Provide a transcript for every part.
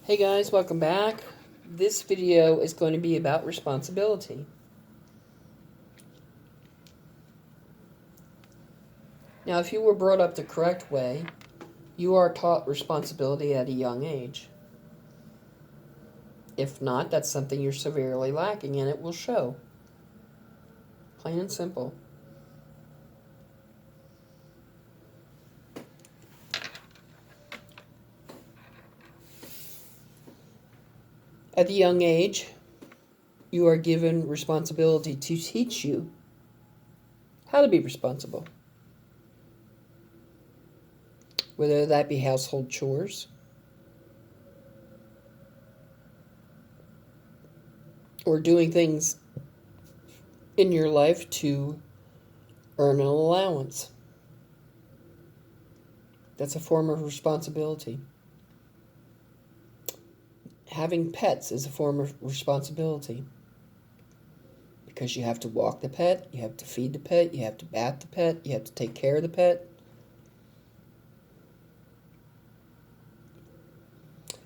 Hey guys, welcome back. This video is going to be about responsibility. Now, if you were brought up the correct way, you are taught responsibility at a young age. If not, that's something you're severely lacking and it will show. Plain and simple. At the young age, you are given responsibility to teach you how to be responsible. Whether that be household chores, or doing things in your life to earn an allowance. That's a form of responsibility. Having pets is a form of responsibility because you have to walk the pet, you have to feed the pet, you have to bath the pet, you have to take care of the pet.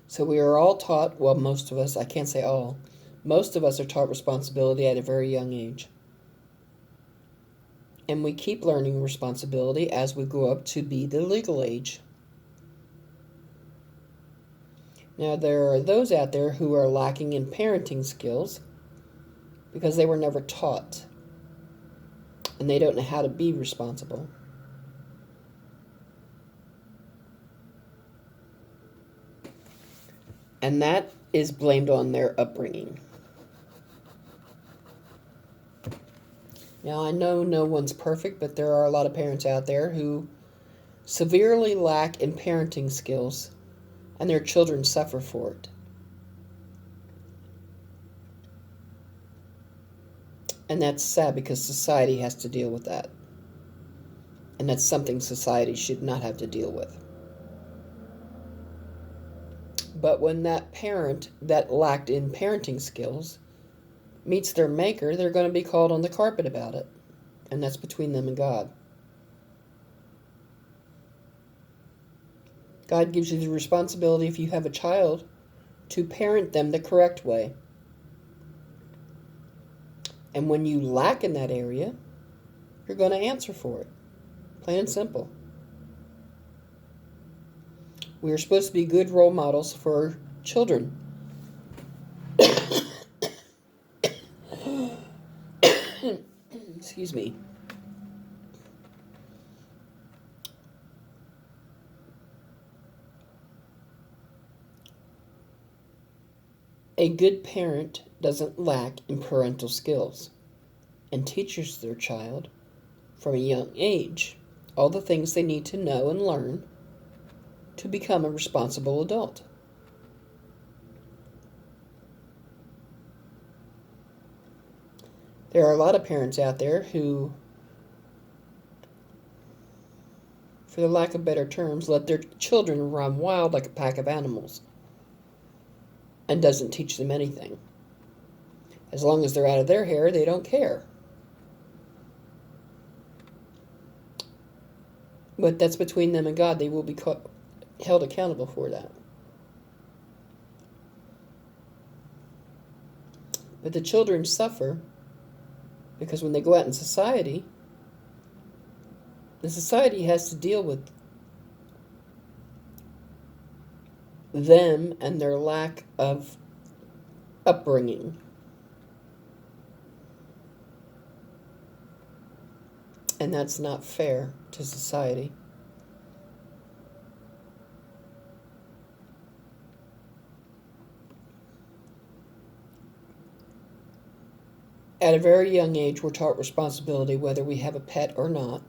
So we are all taught, well, most of us, I can't say all, most of us are taught responsibility at a very young age. And we keep learning responsibility as we grow up to be the legal age. Now, there are those out there who are lacking in parenting skills because they were never taught and they don't know how to be responsible. And that is blamed on their upbringing. Now, I know no one's perfect, but there are a lot of parents out there who severely lack in parenting skills, and their children suffer for it. And that's sad because society has to deal with that. And that's something society should not have to deal with. But when that parent that lacked in parenting skills meets their maker, they're going to be called on the carpet about it. And that's between them and God. God gives you the responsibility, if you have a child, to parent them the correct way. And when you lack in that area, you're going to answer for it. Plain and simple. We are supposed to be good role models for children. Excuse me. A good parent doesn't lack in parental skills and teaches their child from a young age all the things they need to know and learn to become a responsible adult. There are a lot of parents out there who, for the lack of better terms, let their children run wild like a pack of animals and doesn't teach them anything. As long as they're out of their hair, they don't care. But that's between them and God. They will be held accountable for that. But the children suffer because when they go out in society, the society has to deal with them and their lack of upbringing. And that's not fair to society. At a very young age, we're taught responsibility whether we have a pet or not,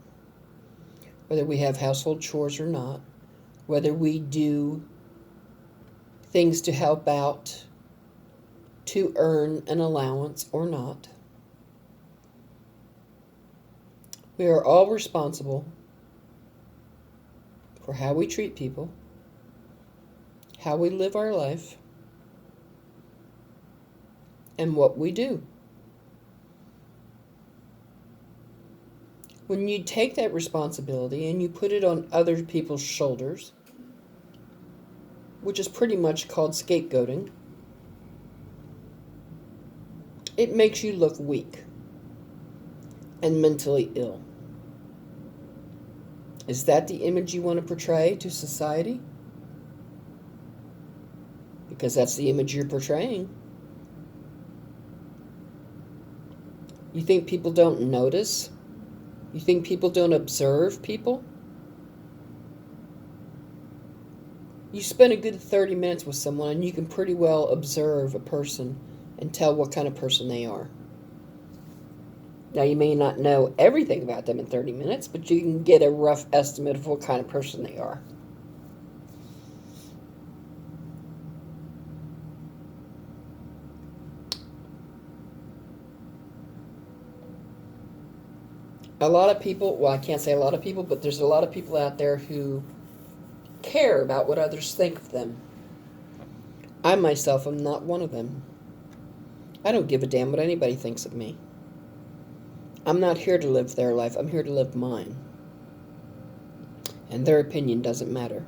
whether we have household chores or not, whether we do things to help out to earn an allowance or not. We are all responsible for how we treat people, how we live our life, and what we do. When you take that responsibility and you put it on other people's shoulders, which is pretty much called scapegoating, it makes you look weak and mentally ill. Is that the image you want to portray to society? Because that's the image you're portraying. You think people don't notice? You think people don't observe people? You spend a good 30 minutes with someone and you can pretty well observe a person and tell what kind of person they are. Now, you may not know everything about them in 30 minutes, but you can get a rough estimate of what kind of person they are. A lot of people, well, I can't say a lot of people, but there's a lot of people out there who care about what others think of them. I myself am not one of them. I don't give a damn what anybody thinks of me. I'm not here to live their life. I'm here to live mine. And their opinion doesn't matter.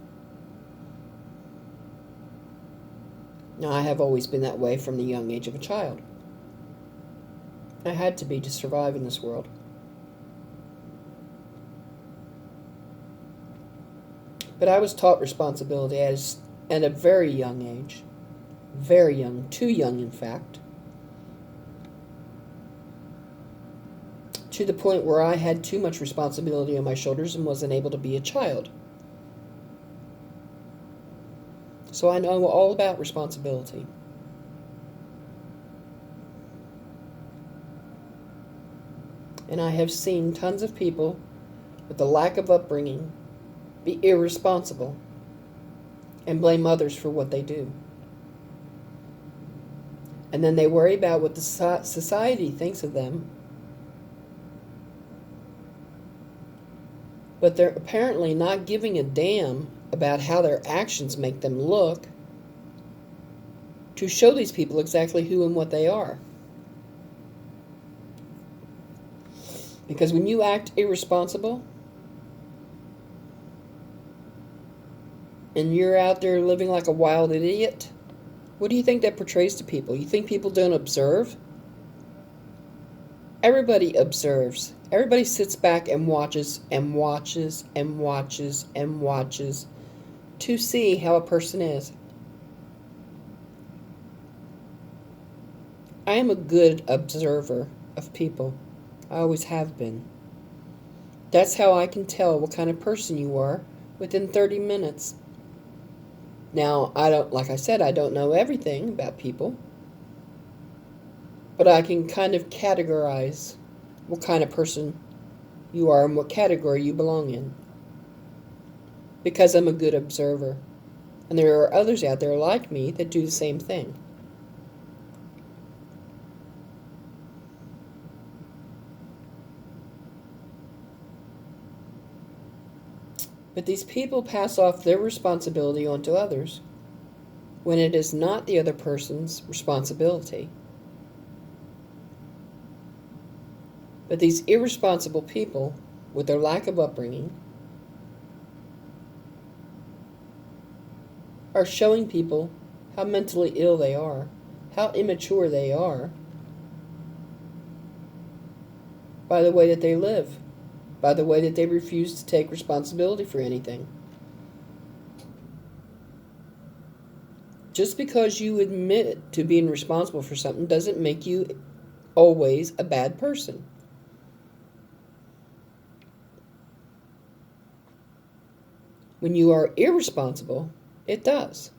Now, I have always been that way from the young age of a child. I had to be to survive in this world. But I was taught responsibility at a very young age. Very young. Too young, in fact. To the point where I had too much responsibility on my shoulders and wasn't able to be a child. So I know all about responsibility. And I have seen tons of people with a lack of upbringing be irresponsible and blame others for what they do. And then they worry about what the society thinks of them. But they're apparently not giving a damn about how their actions make them look to show these people exactly who and what they are. Because when you act irresponsible and you're out there living like a wild idiot, what do you think that portrays to people? You think people don't observe? Everybody observes. Everybody sits back and watches and watches and watches and watches to see how a person is. I am a good observer of people. I always have been. That's how I can tell what kind of person you are within 30 minutes. Now, like I said, I don't know everything about people, but I can kind of categorize what kind of person you are and what category you belong in, because I'm a good observer. And there are others out there like me that do the same thing. But these people pass off their responsibility onto others when it is not the other person's responsibility. But these irresponsible people, with their lack of upbringing, are showing people how mentally ill they are, how immature they are, by the way that they live, by the way that they refuse to take responsibility for anything. Just because you admit to being responsible for something doesn't make you always a bad person. When you are irresponsible, it does.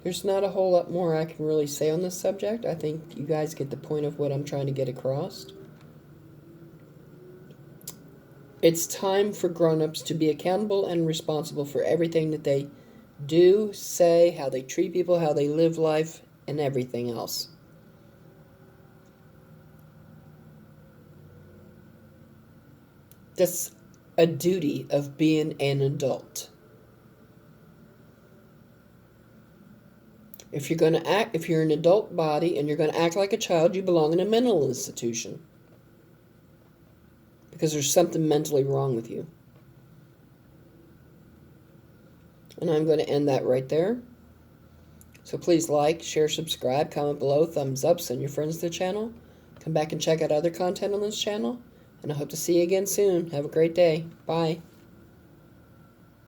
There's not a whole lot more I can really say on this subject. I think you guys get the point of what I'm trying to get across. It's time for grown-ups to be accountable and responsible for everything that they do, say, how they treat people, how they live life, and everything else. That's a duty of being an adult. If you're an adult body and you're going to act like a child, you belong in a mental institution. Because there's something mentally wrong with you. And I'm going to end that right there. So please like, share, subscribe, comment below, thumbs up, send your friends to the channel. Come back and check out other content on this channel. And I hope to see you again soon. Have a great day. Bye.